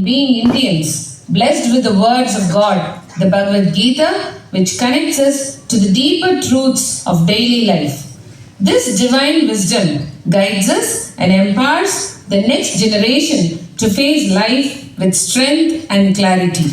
being Indians, blessed with the words of God, the Bhagavad Gita, which connects us to the deeper truths of daily life. This divine wisdom guides us and empowers the next generation to face life with strength and clarity.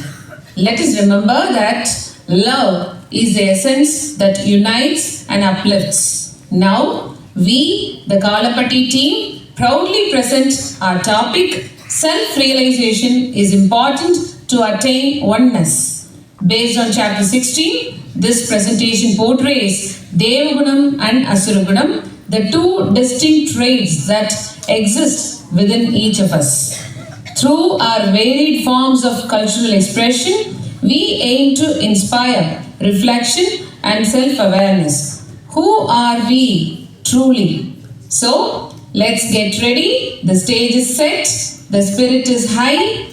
Let us remember that love is the essence that unites and uplifts. Now, we, the Kalapati team, proudly present our topic, Self-realization is important to attain oneness. Based on chapter 16, this presentation portrays Devagunam and Asuragunam, the two distinct traits that exist within each of us. Through our varied forms of cultural expression, we aim to inspire reflection and self-awareness. Who are we truly? So, let's get ready. The stage is set. The spirit is high.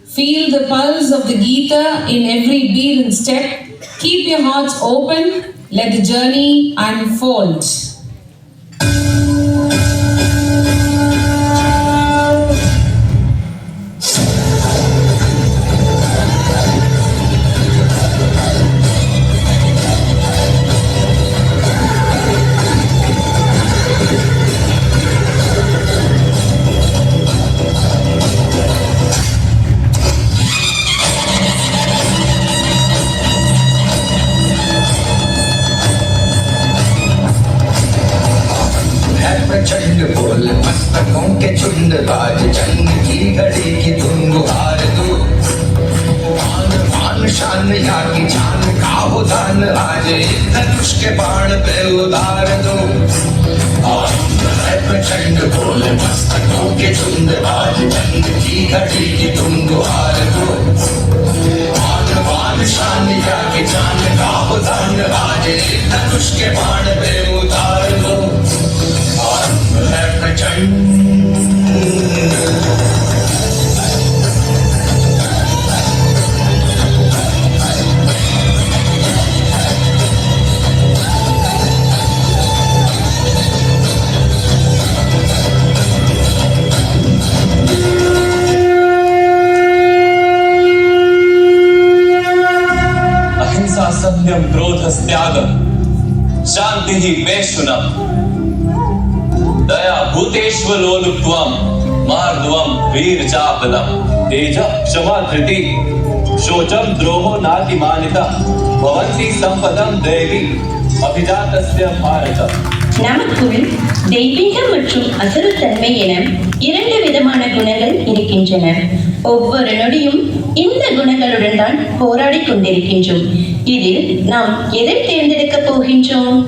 Feel the pulse of the Gita in every beat and step. Keep your hearts open. Let the journey unfold. प्रचंड बोल मस्तकों के झुंड बाज जंग की घड़ी की धुन गुहार दो मान मान शान या की जान का हो दान आज धनुष के बाण पे उतार दो प्रचंड बोल मस्तकों के झुंड बाज जंग की घड़ी की धुन गुहार दो मान मान शान या की जान का हो दान आज धनुष के बाण पे उतार दो अहिंसा सत्यम क्रोध त्यागम शांति ही वैष्णव दया भूतेष्वलोलुप्त्वं मार्दवं वीरचापलम् तेजः क्षमा धृति शोचं द्रोहो नातिमानितः भवन्ति सम्पदं दैवी अभिजातस्य भारत. நமக்குள் தெய்வீகம் மற்றும் அசுரத்தன்மை என இரண்டு விதமான குணங்கள் இருக்கின்றன. ஒவ்வொரு நொடியும் இந்த குணங்களுடன் தான் போராடி கொண்டிருக்கின்றோம். இதில் நாம் எதை தேர்ந்தெடுக்க போகின்றோம்?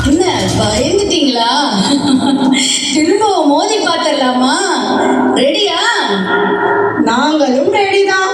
என்ன பயந்துட்டீங்களா? திரும்பவும் மோதி பார்த்துடலாமா? ரெடியா? நாங்களும் ரெடிதான்.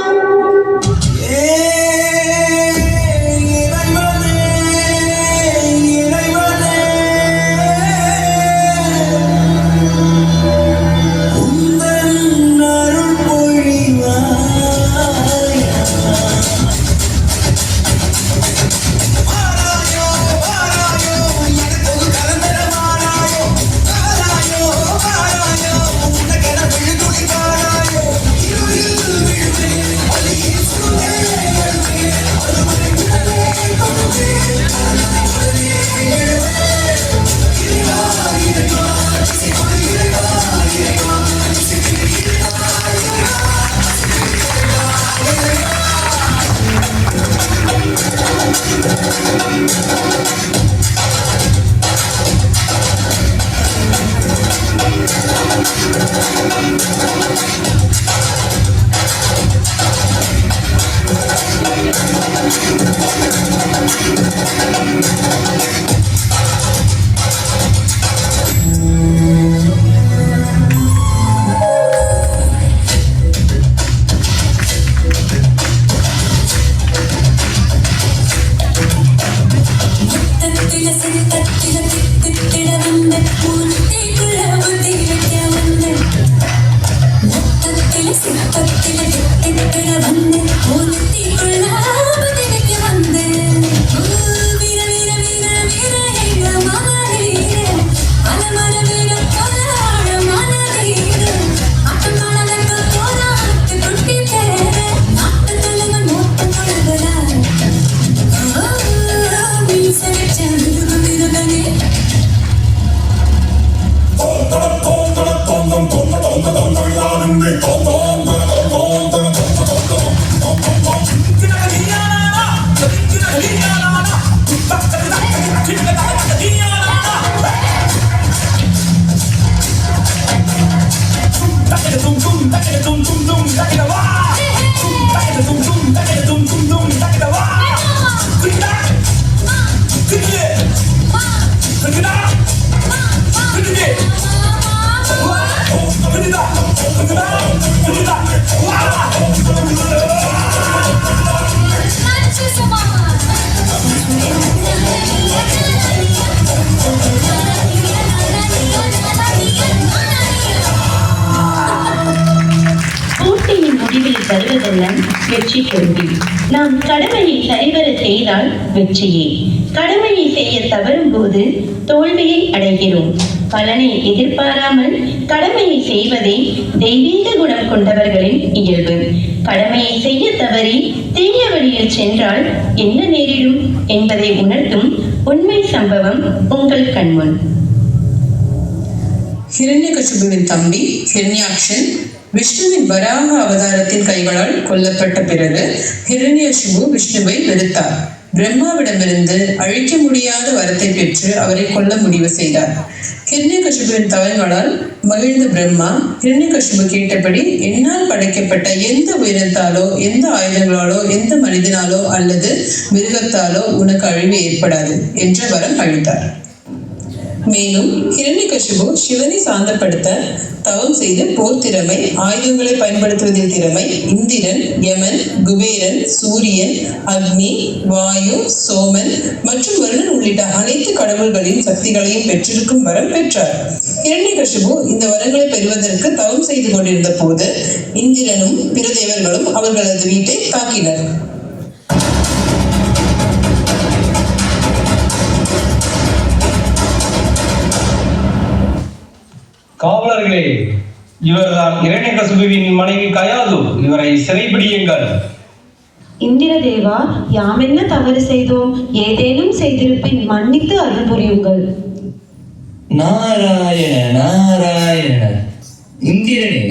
வருவதெல்லாம் வெற்றி தோல்வி. நாம் கடமையை சரிவர செய்தால் வெற்றியே. கடமையை செய்ய தவறும் போது தோல்வியை அடைகிறோம். பலனை எதிர்பாராமல் கடமையை செய்வதே தெய்வீக குணம் கொண்டவர்களின் இயல்பு. கடமையை செய்ய தவறி தீய வழியில் சென்றால் என்ன நேரிடும் என்பதை உணர்த்தும் உண்மை சம்பவம் உங்கள் கண்முன். ஹிரண்யகசிபுவின் தம்பி ஹிரண்யாக்ஷன் விஷ்ணுவின் வராக அவதாரத்தின் கைகளால் கொல்லப்பட்ட பிறகு ஹிரண்யசிபு விஷ்ணுவை வெறுத்தார். பிரம்மாவிடமிருந்து அழிக்க முடியாத வரத்தை பெற்று அவரை கொல்ல முடிவு செய்தார். ஹிரண்யகசிபுவின் தவங்களால் மகிழ்ந்த பிரம்மா ஹிரண்யகசிபு கேட்டபடி என்னால் படைக்கப்பட்ட எந்த உயிரினத்தாலோ எந்த ஆயுதங்களாலோ எந்த மனிதனாலோ அல்லது மிருகத்தாலோ உனக்கு அழிவு ஏற்படாது என்ற வரம் அளித்தார். மேலும் ஹிரண்யகசிபு சிவனை சாந்தப்படுத்த தவம் செய்து போர் திறமை, ஆயுதங்களை பயன்படுத்துவதில் திறமை, இந்திரன், யமன், குபேரன், சூரியன், அக்னி, வாயு, சோமன் மற்றும் வருணன் உள்ளிட்ட அனைத்து கடவுள்களின் சக்திகளையும் பெற்றிருக்கும் வரம் பெற்றார். ஹிரண்யகசிபு இந்த வரங்களை பெறுவதற்கு தவம் செய்து கொண்டிருந்த போது இந்திரனும் பிற தேவர்களும் அவர்களது வீட்டை தாக்கினர். காவலர்களே, இவர்தான் இரண்யகசிபுவின் மனைவி கயாது. இவரை சிறைபிடியுங்கள். இந்திர தேவா, யாம் என்ன தவறு செய்தோம்? ஏதேனும் செய்திருப்பின் மன்னித்து அருள் புரியுங்கள். நாராயண நாராயண. இந்திரனே,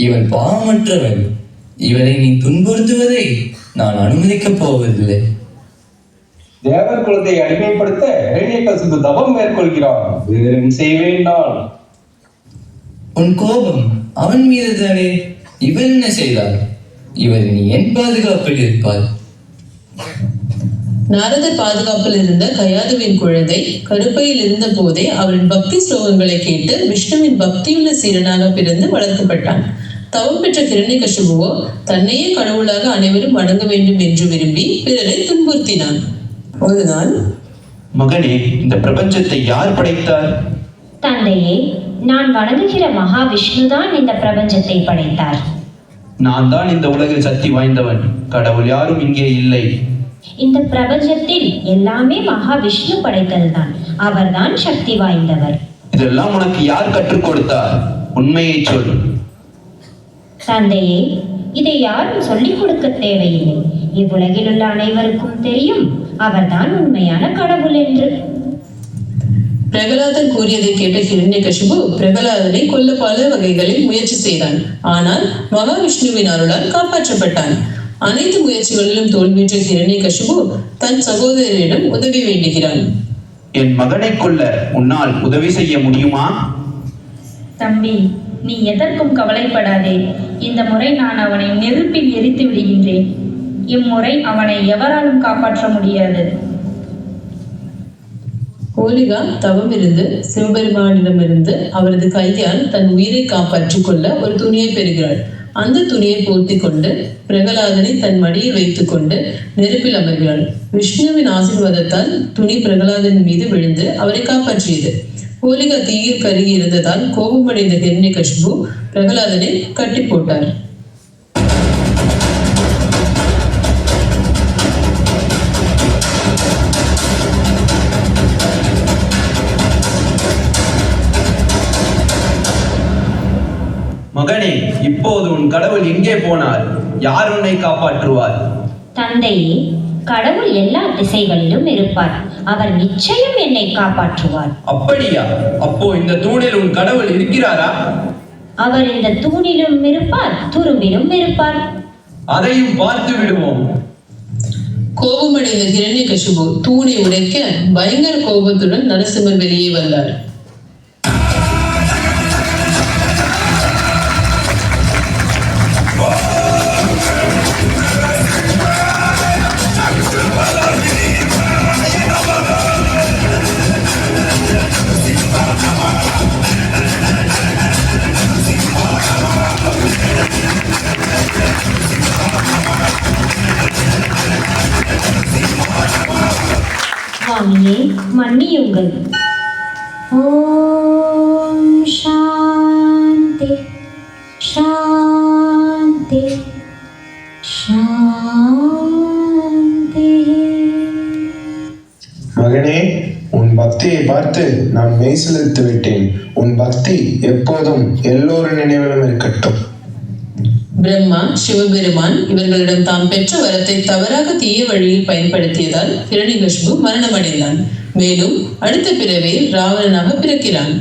இவள் பாவமற்றவள். இவரை நீ துன்புறுத்துவதை நான் அனுமதிக்கப் போவதில்லை. தேவர் குலத்தை அடிமைப்படுத்த இரண்யகசிபு தவம் மேற்கொள்கிறான். வேறு செய்வேன் நான். உன் கோபம் அவன் மீது தானே. இவள் என்ன செய்தாள்? இவர் நீ என் பாதுகாப்பில் இருப்பாள். நாரதர் பாதுகாப்பில் இருந்த கயாதுவின் குழந்தை கருப்பையில் இருந்த போதே அவரின் பக்தி ஸ்லோகங்களை கேட்டு விஷ்ணுவின் பக்தியுள்ள சீரனாக பிறந்து வளர்க்கப்பட்டான். தவம் பெற்ற ஹிரண்யகசிபுவோ தன்னையே கடவுளாக அனைவரும் வணங்க வேண்டும் என்று விரும்பி பிறரை துன்புறுத்தினான். ஒரு நாள், மகனே, இந்த பிரபஞ்சத்தை யார் படைத்தார்? தந்தையே, நான் வணங்குகிற மகாவிஷ்ணுதான் இந்த பிரபஞ்சத்தை படைத்தார். நான் தான் இந்த உலகில் சக்தி வாய்ந்தவன். கடவுள் யாரும் இங்கே இல்லை. இந்த பிரபஞ்சத்தில் எல்லாமே மகாவிஷ்ணு படைத்தல்தான். அவர்தான் சக்தி வாய்ந்தவர். இதெல்லாம் உனக்கு யார் கற்றுக் கொடுத்தார்? உண்மையை சொல். தந்தையே, இதை யாரும் சொல்லிக் கொடுக்க தேவையில்லை. இவ்வுலகில் உள்ள அனைவருக்கும் தெரியும் அவர்தான் உண்மையான கடவுள் என்று. பிரகலாதன் கூறியதை கேட்ட ஹிரண்யகசிபு பிரகலாதனை கொல்ல பல வகைகளில் முயற்சி செய்தான். ஆனால் மகாவிஷ்ணுவின் அருளால் காப்பாற்றப்பட்டான். அனைத்து முயற்சிகளிலும் தோல்வியுற்ற ஹிரண்யகசிபு தன் சகோதரரிடம் உதவி வேண்டுகிறான். என் மகனை கொல்ல உன்னால் உதவி செய்ய முடியுமா? தம்பி, நீ எதற்கும் கவலைப்படாதே. இந்த முறை நான் அவனை நெருப்பில் எரித்து விடுகின்றேன். இம்முறை அவனை எவராலும் காப்பாற்ற முடியாது. ஹோலிகா தவம் இருந்து சிவபெருமானிடமிருந்து அவரது கையால் தன் உயிரை காப்பாற்றிக் கொள்ள ஒரு துணியை பெறுகிறாள். அந்த துணியை போர்த்தி கொண்டு பிரகலாதனை தன் மடியில் வைத்துக் கொண்டு நெருப்பில் அமர்கிறாள். விஷ்ணுவின் ஆசீர்வாதத்தால் துணி பிரகலாதன் மீது விழுந்து அவரை காப்பாற்றியது. ஹோலிகா தீயில் கருகி இருந்ததால் கோபமடைந்த ஹிரண்யகசிபு பிரகலாதனை கட்டி போட்டார். மகனே, இப்போது உன் கடவுள் எங்கே போனார்? யார் உன்னை காப்பாற்றுவார்? தந்தையே, கடவுள் எல்லா திசைகளிலும் இருப்பார். அவர் நிச்சயம் என்னை காப்பாற்றுவார். அப்படியா? அப்போ இந்த தூணில் உன் கடவுள் இருக்கிறாரா? அவர் இந்த தூணிலும் இருப்பார், துரும்பிலும் இருப்பார். அதையும் பார்த்து விடுவோம். கோபமடைந்த ஹிரண்யகசிபு தூணை உடைக்க பயங்கர கோபத்துடன் நரசிம்மர் வெளியே வந்தார். சுவாமியே, மன்னியுங்கள். ஓம் சாந்தி சாந்தி சாந்தி. மகனே, உன் பக்தியை பார்த்து நான் மெய்சிலிர்த்து விட்டேன். உன் பக்தி எப்போதும் எல்லோரும் நினைவிலும் இருக்கட்டும். பிரம்மா, சிவபெருமான் இவர்களிடம் தாம் பெற்ற வரத்தை தவறாக தீய வழியில் பயன்படுத்தியதால் ஹிரண்யகசிபு மரணமடைந்தான். மேலும் அடுத்த பிறவியில் ராவணனாக பிறக்கிறான்.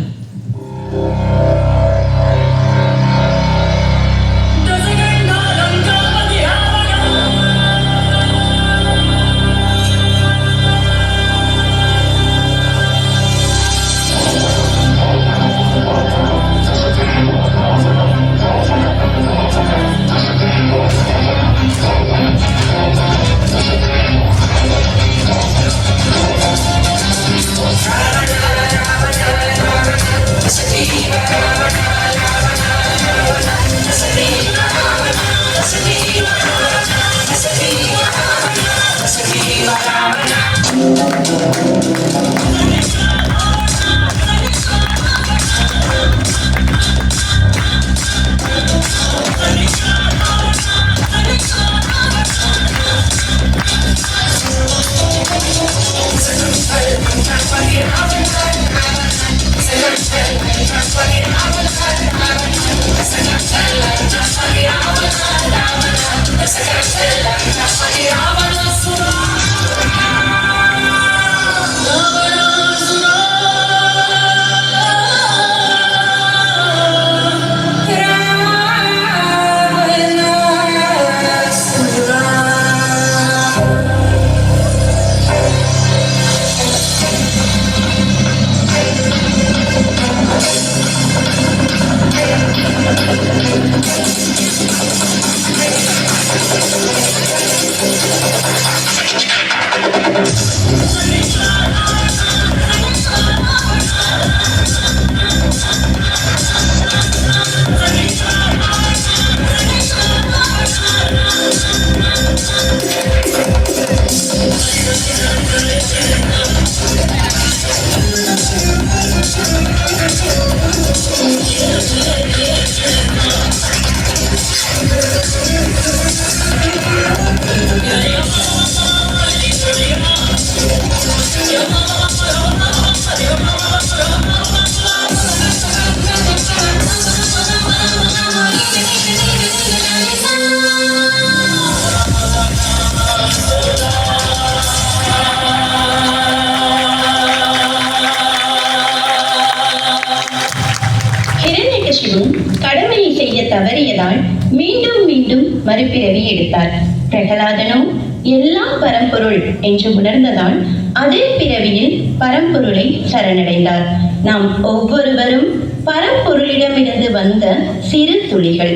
மறுபிறவி எடுத்தார். பிரகலாதனோ எல்லாம் பரம்பொருள் என்று உணர்ந்ததால் அதே பிறவியில் பரம்பொருளை சரணடைந்தார். நாம் ஒவ்வொருவரும் பரம்பொருளிடமிருந்து வந்த சிறு துளிகள்.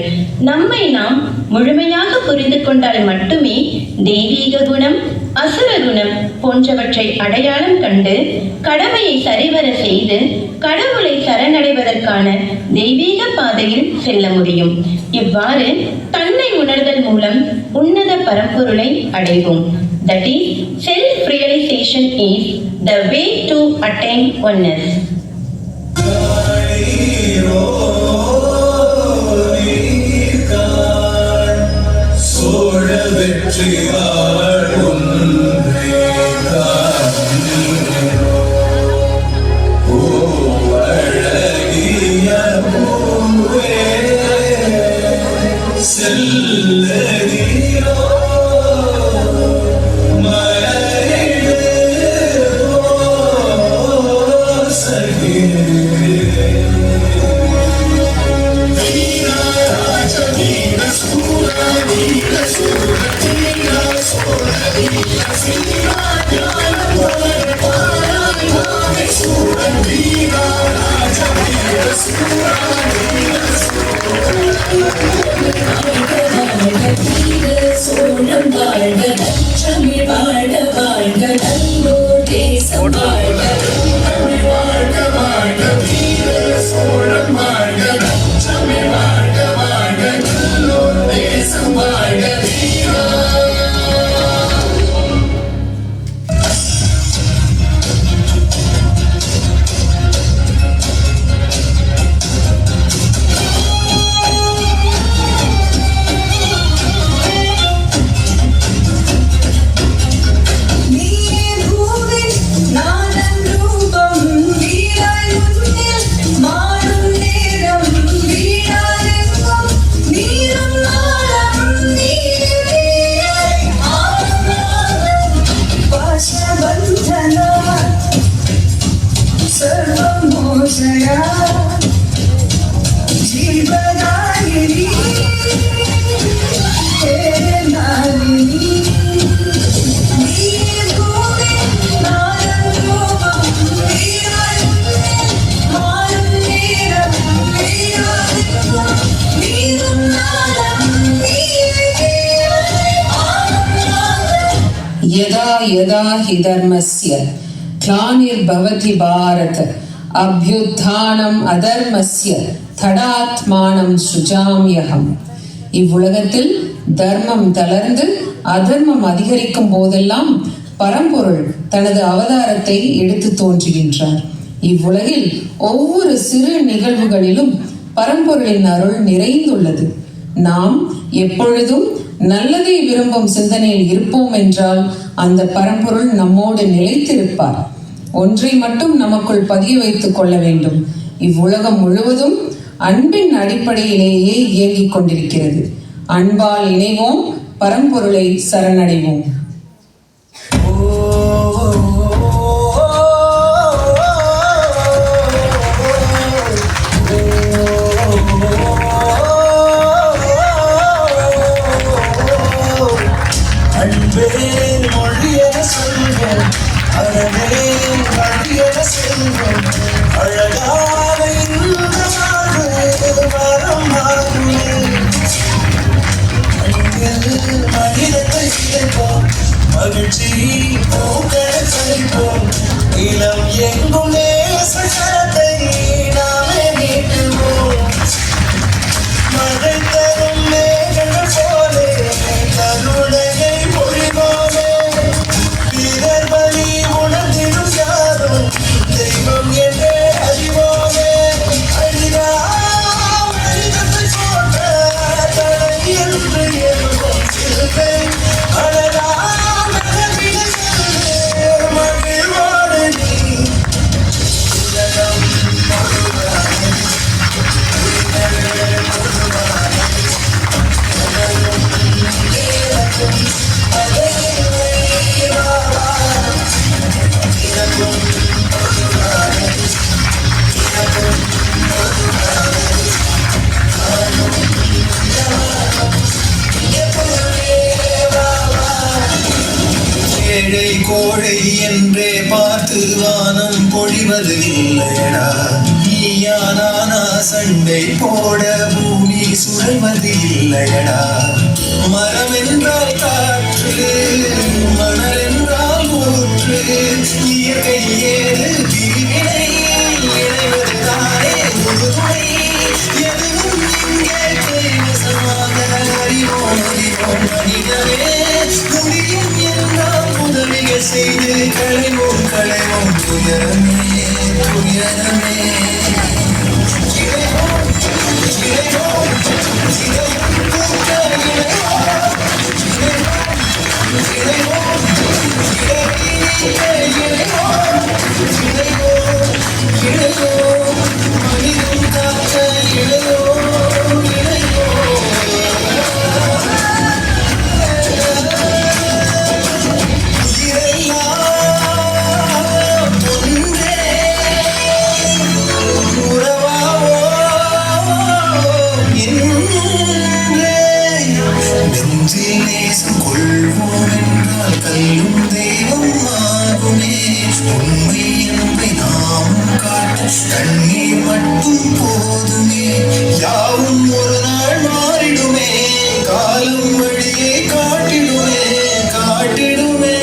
நம்மை நாம் முழுமையாக புரிந்து கொண்டால் மட்டுமே தெய்வீக குணம், அசுர குணம் போன்றவற்றை அடையாளம் கண்டு கடமையை சரிவர செய்து கடவுளை சரணடைவதற்கான தெய்வீக பாதையில் செல்ல முடியும். இவ்வாறு தன்னை உணர்தல் மூலம் உன்னத பரம்பொருளை அடைவோம். That is, self-realization is the way to attain oneness. Chola வெற்றியாளர் ஒன்றே அழகிய பூவே செல்லதிரோ சோழம் வாழ்க, தமிழ் வாழ்க, வாழ்க நல்லோர் தேசம் வாழ்க, தமிழ் வாழ்க, வாழ்க வீர சோழம் வாழ்க, தமிழ் வாழ்க, வாழ்க நல்லோர் தேசம் வாழ்க வீரா. यदा यदा हि धर्मस्य ग्लानिर्भवति भारत அபியுத்தானம் அதர்மஸ்ய தடாத்மானம் சுஜாம்யகம். இவ்வுலகத்தில் தர்மம் தளர்ந்து அதர்மம் அதிகரிக்கும் போதெல்லாம் பரம்பொருள் தனது அவதாரத்தை எடுத்து தோன்றுகின்றார். இவ்வுலகில் ஒவ்வொரு சிறு நிகழ்வுகளிலும் பரம்பொருளின் அருள் நிறைந்துள்ளது. நாம் எப்பொழுதும் நல்லதை விரும்பும் சிந்தனையில் இருப்போம் என்றால் அந்த பரம்பொருள் நம்மோடு நிலைத்திருப்பார். ஒன்றை மட்டும் நமக்குள் பதிய வைத்துக் கொள்ள வேண்டும். இவ்வுலகம் முழுவதும் அன்பின் அடிப்படையிலேயே இயங்கிக் கொண்டிருக்கிறது. அன்பால் இணைவோம், பரம்பொருளை சரணடைவோம். மகிழ்ச்சி இளம் எங்கும் நேசத்தை நாமே நீட்டுவோம். மழை தரும் மேகங்கள் போலே கருணையை பொழிவோமே. பிறர் வழி உணர்ந்திடும் யாரும் தெய்வம் என்றே அறிவோமே. அழிதத்தை போன்ற தடை என்று எழுவோம் சிறுகை கோழை என்றே பார்த்து வானம் பொழிவது இல்லையடா. நீயா நானா சண்டை போட பூமி சுழல்வது இல்லையடா. மரம் என்றால் காற்று, மணல் என்றால் ஊற்று, இயற்கை ஏது பிரிவினை இணைவதுதானே ஒரு துணை. எதுவும் இங்கே கைவசமாக அறிவோம் அறிவோம் மனிதனே. முடியும் என்றால் உதவிகள் செய்து களைவோம் களைவோம் துயரமே துயரமே. இளைவோம் இளைவோம் இளையும் கூட்ட இளைவோம் இளைவோம் இளைவோம் இளைவோம் இளையோம் மனிதம் காக்க இளையோம் இளையோம். நேசம் கொள்வோம் என்றால் கல்லும் தெய்வம் ஆகுமே. உண்மை என்பை நாம் காட்ட கண்ணீர் மட்டும் போதுமே. யாவும் ஒரு நாள் மாறிடுமே, காலம் வழியை காட்டிடுமே காட்டிடுமே.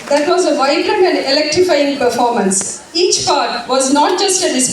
That was a vibrant and electrifying performance. Each part was not just a display